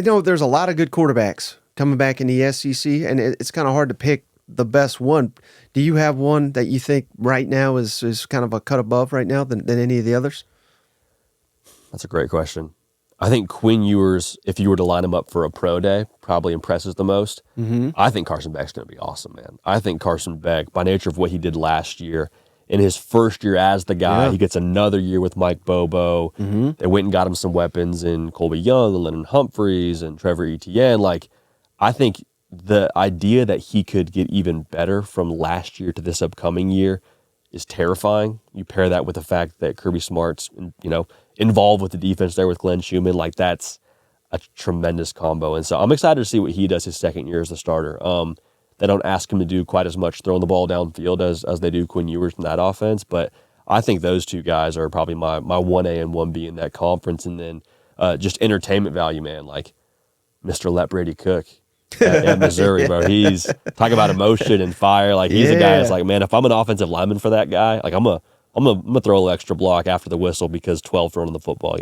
There's a lot of good quarterbacks coming back in the SEC, and it's kind of hard to pick the best one. Do you have one that you think right now is kind of a cut above right now than any of the others? That's a great question. I think Quinn Ewers, if you were to line him up for a pro day, probably impresses the most. Mm-hmm. I think Carson Beck's going to be awesome, man. I think Carson Beck, by nature of what he did last year, in his first year as the guy, he gets another year with Mike Bobo. Mm-hmm. They went and got him some weapons in Colby Young and Lennon Humphreys and Trevor Etienne. I think the idea that he could get even better from last year to this upcoming year is terrifying. You pair that with the fact that Kirby Smart's, involved with the defense there with Glenn Schumann, that's a tremendous combo. And so I'm excited to see what he does his second year as a starter. They don't ask him to do quite as much throwing the ball downfield as they do Quinn Ewers in that offense, but I think those two guys are probably my 1A and 1B in that conference. And then just entertainment value, man, like Mr. Let Brady Cook at Missouri, bro. He's talking about emotion and fire. He's a guy that's like, man, if I'm an offensive lineman for that guy, I'm gonna throw a little extra block after the whistle because 12 throwing the football,